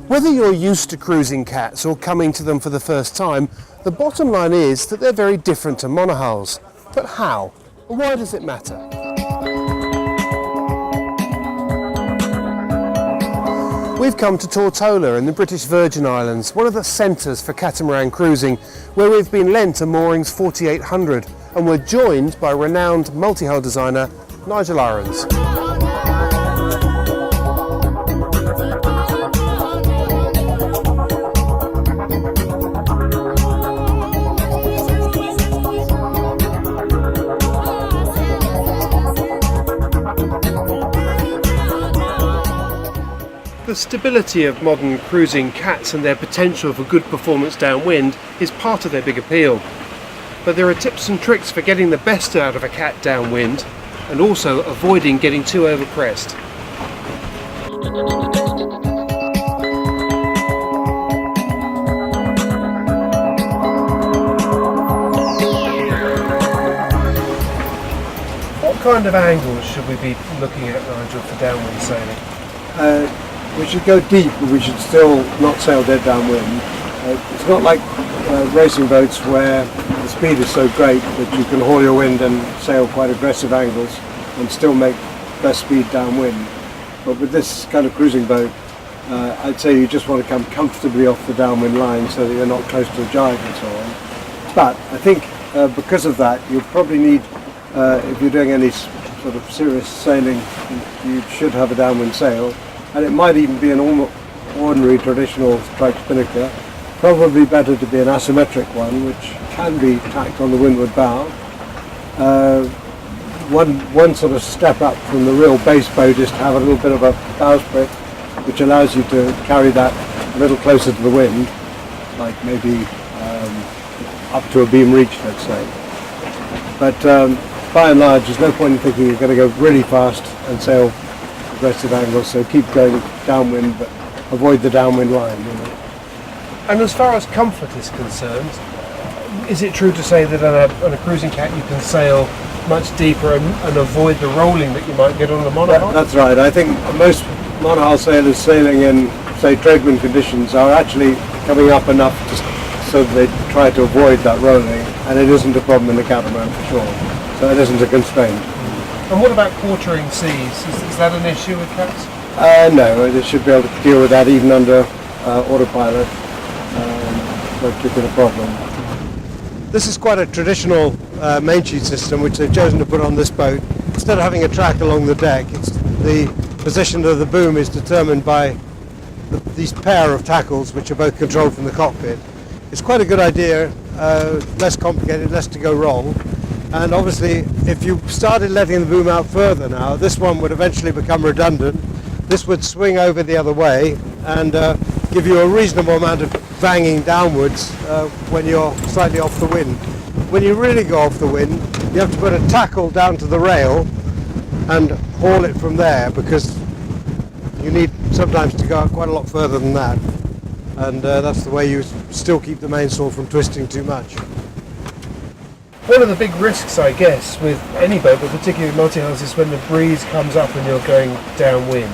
Whether you're used to cruising cats or coming to them for the first time, the bottom line is that they're very different to monohulls. But how? Why does it matter? We've come to Tortola in the British Virgin Islands, one of the centres for catamaran cruising, where we've been lent a Moorings 4800 and we're joined by renowned multihull designer Nigel Irens. The stability of modern cruising cats and their potential for good performance downwind is part of their big appeal. But there are tips and tricks for getting the best out of a cat downwind and also avoiding getting too overpressed. What kind of angles should we be looking at, Nigel, for downwind sailing? We should go deep, but we should still not sail dead downwind. It's not like racing boats where the speed is so great that you can haul your wind and sail quite aggressive angles and still make best speed downwind. But with this kind of cruising boat, I'd say you just want to come comfortably off the downwind line so that you're not close to a gybe and so on. But I think because of that, you'll probably need, if you're doing any sort of serious sailing, you should have a downwind sail. And it might even be an ordinary traditional striped spinnaker. Probably better to be an asymmetric one, which can be tacked on the windward bow. One sort of step up from the real base boat is to have a little bit of a bowsprit, which allows you to carry that a little closer to the wind, like maybe up to a beam reach, let's say. But by and large, there's no point in thinking you're going to go really fast and sail aggressive angles, so keep going downwind but avoid the downwind line. You know. And as far as comfort is concerned, is it true to say that on a cruising cat you can sail much deeper and avoid the rolling that you might get on the monohull? That's right. I think most monohull sailors sailing in, say, tradewind conditions are actually coming up enough so that they try to avoid that rolling, and it isn't a problem in the Catamaran for sure. So it isn't a constraint. And what about quartering seas? Is that an issue with cats? No, they should be able to deal with that even under autopilot. No particular problem. This is quite a traditional main sheet system which they've chosen to put on this boat. Instead of having a track along the deck, the position of the boom is determined by these pair of tackles which are both controlled from the cockpit. It's quite a good idea, less complicated, less to go wrong. And obviously, if you started letting the boom out further now, this one would eventually become redundant. This would swing over the other way and give you a reasonable amount of banging downwards when you're slightly off the wind. When you really go off the wind, you have to put a tackle down to the rail and haul it from there, because you need sometimes to go out quite a lot further than that. And that's the way you still keep the mainsail from twisting too much. One of the big risks, I guess, with any boat, but particularly multihulls, is when the breeze comes up and you're going downwind.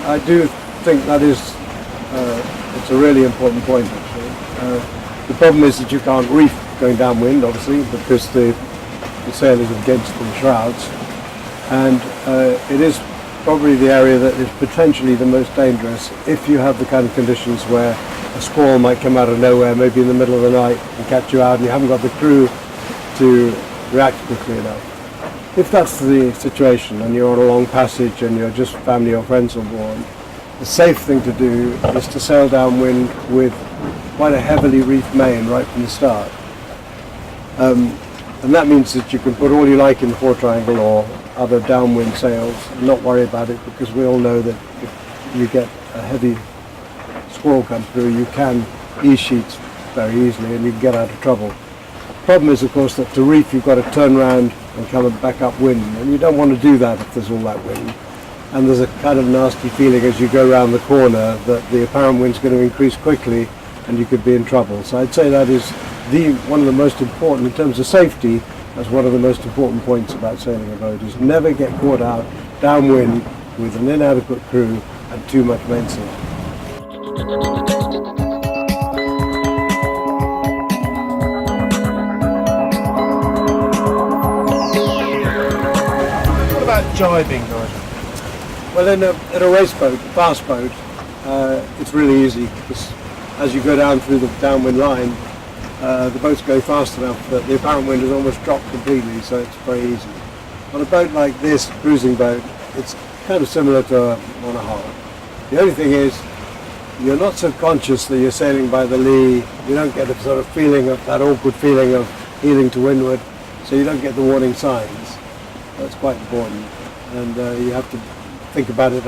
I do think that is it's a really important point, actually. The problem is that you can't reef going downwind, obviously, because the sail is against the shrouds. And it is probably the area that is potentially the most dangerous if you have the kind of conditions where a squall might come out of nowhere, maybe in the middle of the night, and catch you out, and you haven't got the crew to react quickly enough. If that's the situation, and you're on a long passage and you're just family or friends on board, the safe thing to do is to sail downwind with quite a heavily reefed main right from the start. And that means that you can put all you like in the fore triangle or other downwind sails and not worry about it, because we all know that if you get a heavy squall come through, you can ease sheets very easily and you can get out of trouble. The problem is, of course, that to reef you've got to turn around and come back upwind, and you don't want to do that if there's all that wind. And there's a kind of nasty feeling as you go around the corner that the apparent wind's going to increase quickly and you could be in trouble. So I'd say that is one of the most important, in terms of safety, that's one of the most important points about sailing a boat, is never get caught out downwind with an inadequate crew and too much mainsail. What about jibing, Nigel? Well, in a race boat, fast boat, it's really easy because as you go down through the downwind line, the boat's going fast enough that the apparent wind has almost dropped completely, so it's very easy. On a boat like this, cruising boat, it's kind of similar to on a hull. The only thing is, you're not so conscious that you're sailing by the lee. You don't get a sort of feeling of that awkward feeling of heeling to windward, so you don't get the warning signs. That's quite important, and you have to think about it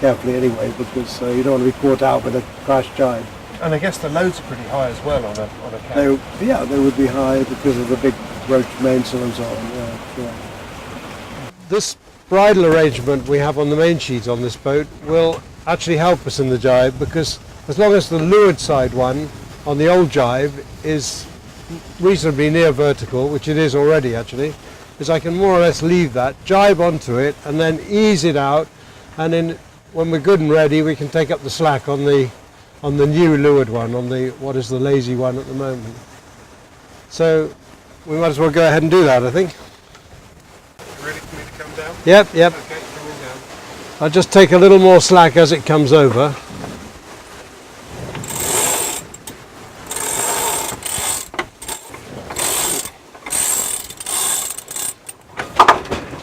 carefully anyway, because you don't want to be caught out with a crash jibe. And I guess the loads are pretty high as well on a cat. They would be high because of the big roach mainsail and so on. Yeah. This bridle arrangement we have on the main sheet on this boat will actually help us in the jibe, because as long as the leeward side one on the old jibe is reasonably near vertical, which it is already actually, is I can more or less leave that, jibe onto it, and then ease it out, and then when we're good and ready we can take up the slack on the new leeward one, on the what is the lazy one at the moment. So we might as well go ahead and do that, I think. Ready for me to come down? Yep. Okay, coming down. I'll just take a little more slack as it comes over.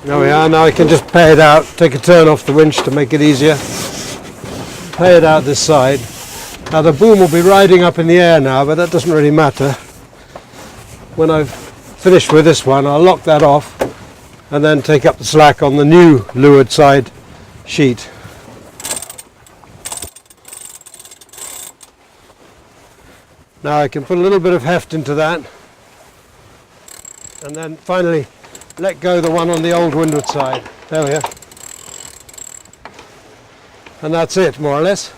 There we are. Now I can just pay it out, take a turn off the winch to make it easier. Pay it out this side. Now the boom will be riding up in the air now, but that doesn't really matter. When I've finished with this one, I'll lock that off and then take up the slack on the new leeward side sheet. Now I can put a little bit of heft into that, and then finally let go the one on the old windward side. There we are. And that's it, more or less.